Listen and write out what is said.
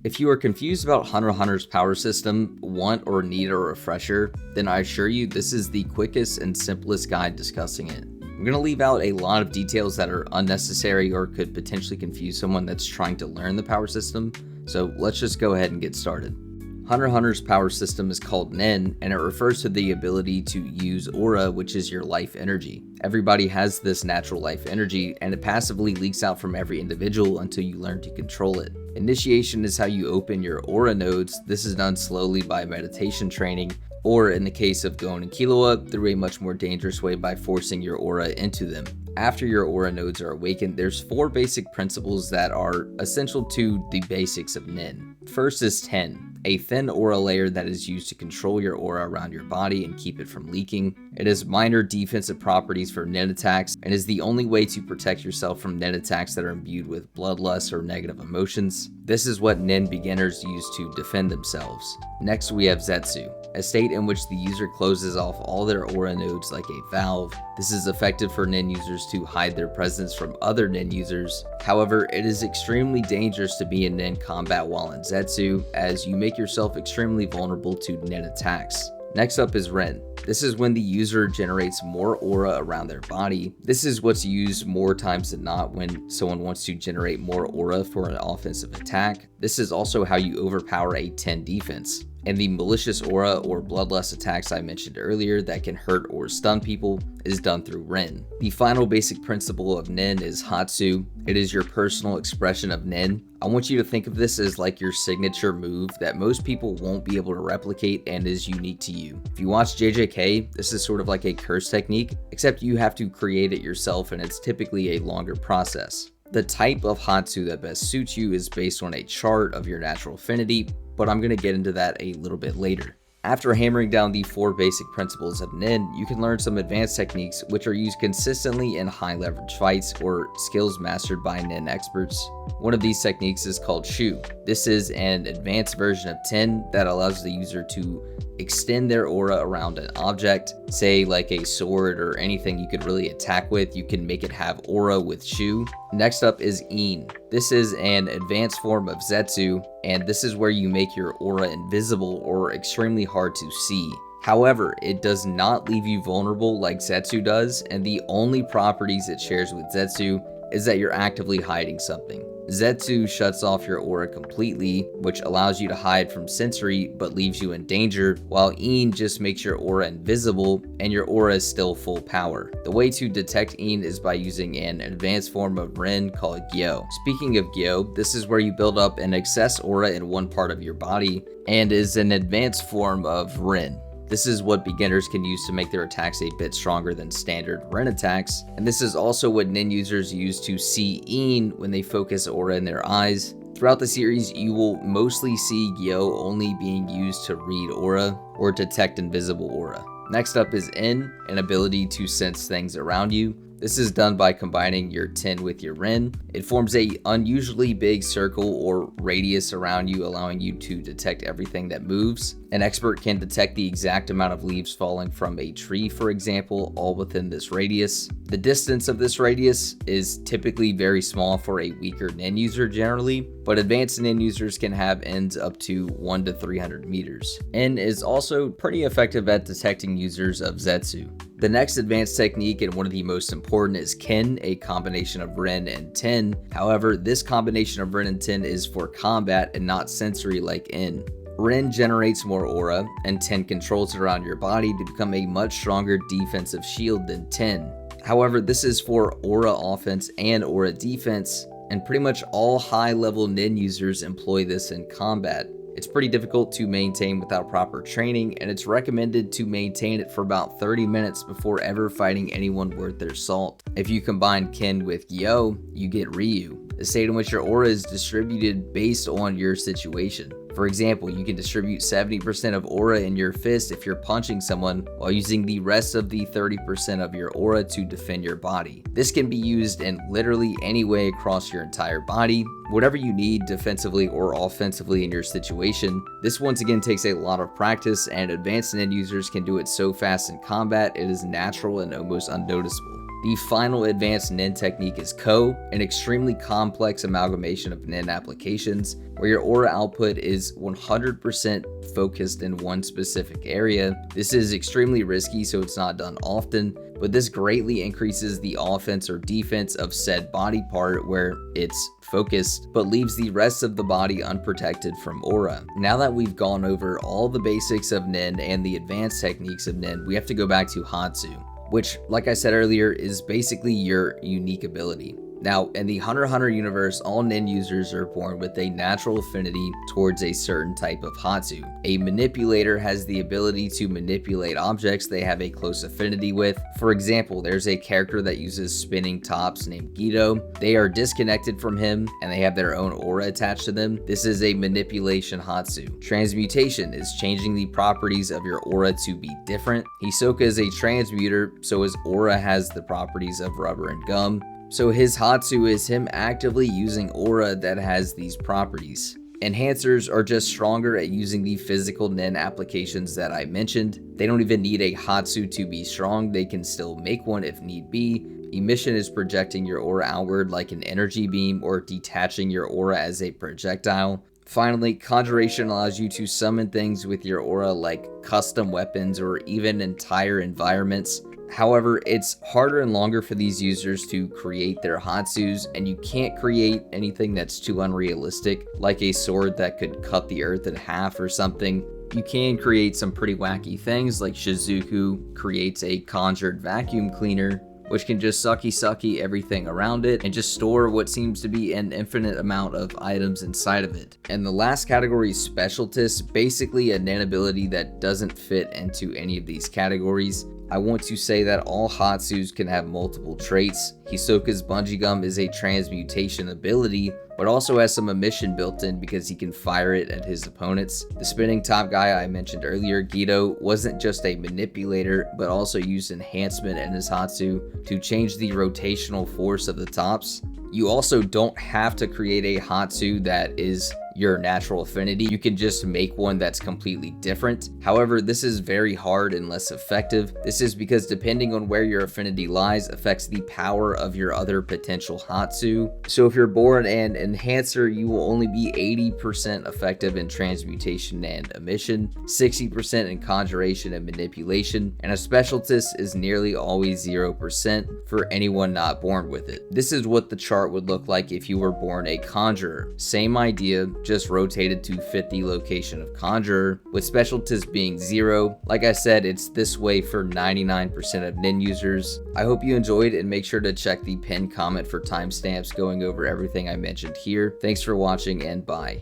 If you are confused about Hunter x Hunter's power system, want or need a refresher, then I assure you this is the quickest and simplest guide discussing it. I'm going to leave out a lot of details that are unnecessary or could potentially confuse someone that's trying to learn the power system, so let's just go ahead and get started. Hunter x Hunter's power system is called Nen, and it refers to the ability to use aura, which is your life energy. Everybody has this natural life energy, and it passively leaks out from every individual until you learn to control it. Initiation is how you open your aura nodes. This is done slowly by meditation training, or in the case of Gon and Killua, through a much more dangerous way by forcing your aura into them. After your aura nodes are awakened, there's 4 basic principles that are essential to the basics of Nen. First is Ten, a thin aura layer that is used to control your aura around your body and keep it from leaking. It has minor defensive properties for Nen attacks and is the only way to protect yourself from Nen attacks that are imbued with bloodlust or negative emotions. This is what Nen beginners use to defend themselves. Next we have Zetsu, a state in which the user closes off all their aura nodes like a valve. This is effective for Nen users to hide their presence from other Nen users. However, it is extremely dangerous to be in Nen combat while in Zetsu, as you make yourself extremely vulnerable to Nen attacks. Next up is Ren. This is when the user generates more aura around their body. This is what's used more times than not when someone wants to generate more aura for an offensive attack. This is also how you overpower a 10 defense. And the malicious aura or bloodlust attacks I mentioned earlier that can hurt or stun people is done through Ren. The final basic principle of Nen is Hatsu. It is your personal expression of Nen. I want you to think of this as like your signature move that most people won't be able to replicate and is unique to you. If you watch JJK, this is sort of like a curse technique, except you have to create it yourself and it's typically a longer process. The type of Hatsu that best suits you is based on a chart of your natural affinity, but I'm going to get into that a little bit later. After hammering down the 4 basic principles of Nen, you can learn some advanced techniques which are used consistently in high leverage fights or skills mastered by Nen experts. One of these techniques is called Shu. This is an advanced version of Ten that allows the user to extend their aura around an object, say like a sword or anything you could really attack with. You can make it have aura with Shu. Next up is In. This is an advanced form of Zetsu, and this is where you make your aura invisible or extremely hard to see. However, it does not leave you vulnerable like Zetsu does, and the only properties it shares with Zetsu is that you're actively hiding something. Zetsu shuts off your aura completely, which allows you to hide from sensory but leaves you in danger, while In just makes your aura invisible and your aura is still full power. The way to detect In is by using an advanced form of Ren called Gyo. Speaking of Gyo, this is where you build up an excess aura in one part of your body and is an advanced form of Ren. This is what beginners can use to make their attacks a bit stronger than standard Ren attacks, and this is also what Nen users use to see In when they focus aura in their eyes. Throughout the series, you will mostly see Gyo only being used to read aura or detect invisible aura. Next up is En, an ability to sense things around you. This is done by combining your Ten with your Ren. It forms a unusually big circle or radius around you, allowing you to detect everything that moves. An expert can detect the exact amount of leaves falling from a tree, for example, all within this radius. The distance of this radius is typically very small for a weaker Nen user generally, but advanced Nen users can have ends up to 1 to 300 meters. En is also pretty effective at detecting users of Zetsu. The next advanced technique, and one of the most important, is Ken, a combination of Ren and Ten. However, this combination of Ren and Ten is for combat and not sensory like En. Ren generates more aura, and Ten controls it around your body to become a much stronger defensive shield than Ten. However, this is for aura offense and aura defense, and pretty much all high-level Nen users employ this in combat. It's pretty difficult to maintain without proper training, and it's recommended to maintain it for about 30 minutes before ever fighting anyone worth their salt. If you combine Ken with Gyo, you get Ryu, a state in which your aura is distributed based on your situation. For example, you can distribute 70% of aura in your fist if you're punching someone, while using the rest of the 30% of your aura to defend your body. This can be used in literally any way across your entire body, whatever you need defensively or offensively in your situation. This once again takes a lot of practice, and advanced Nen users can do it so fast in combat it is natural and almost unnoticeable. The final advanced Nin technique is Ko, an extremely complex amalgamation of Nin applications where your aura output is 100% focused in one specific area. This is extremely risky, so it's not done often, but this greatly increases the offense or defense of said body part where it's focused, but leaves the rest of the body unprotected from aura. Now that we've gone over all the basics of Nin and the advanced techniques of Nin, we have to go back to Hatsu, which, like I said earlier, is basically your unique ability. Now, in the Hunter x Hunter universe, all Nin users are born with a natural affinity towards a certain type of Hatsu. A manipulator has the ability to manipulate objects they have a close affinity with. For example, there's a character that uses spinning tops named Guido. They are disconnected from him and they have their own aura attached to them. This is a manipulation Hatsu. Transmutation is changing the properties of your aura to be different. Hisoka is a transmuter, so his aura has the properties of rubber and gum. So his Hatsu is him actively using aura that has these properties. Enhancers are just stronger at using the physical Nin applications that I mentioned. They don't even need a Hatsu to be strong, they can still make one if need be. Emission is projecting your aura outward like an energy beam or detaching your aura as a projectile. Finally, Conjuration allows you to summon things with your aura like custom weapons or even entire environments. However, it's harder and longer for these users to create their Hatsus, and you can't create anything that's too unrealistic, like a sword that could cut the earth in half or something. You can create some pretty wacky things, like Shizuku creates a conjured vacuum cleaner, which can just sucky everything around it and just store what seems to be an infinite amount of items inside of it. And the last category is Specialist, basically a Nin ability that doesn't fit into any of these categories. I want to say that all Hatsus can have multiple traits. Hisoka's bungee gum is a transmutation ability, but also has some emission built in because he can fire it at his opponents. The spinning top guy I mentioned earlier, Guido, wasn't just a manipulator, but also used enhancement in his Hatsu to change the rotational force of the tops. You also don't have to create a Hatsu that is your natural affinity. You can just make one that's completely different. However, this is very hard and less effective. This is because depending on where your affinity lies affects the power of your other potential Hatsu. So if you're born an enhancer, you will only be 80% effective in transmutation and emission, 60% in conjuration and manipulation, and a specialist is nearly always 0% for anyone not born with it. This is what the chart would look like if you were born a conjurer. Same idea, just rotated to fit the location of conjurer, with specialist being 0. Like I said, it's this way for 99% of Nin users. I hope you enjoyed, and make sure to check the pinned comment for timestamps going over everything I mentioned here. Thanks for watching, and bye.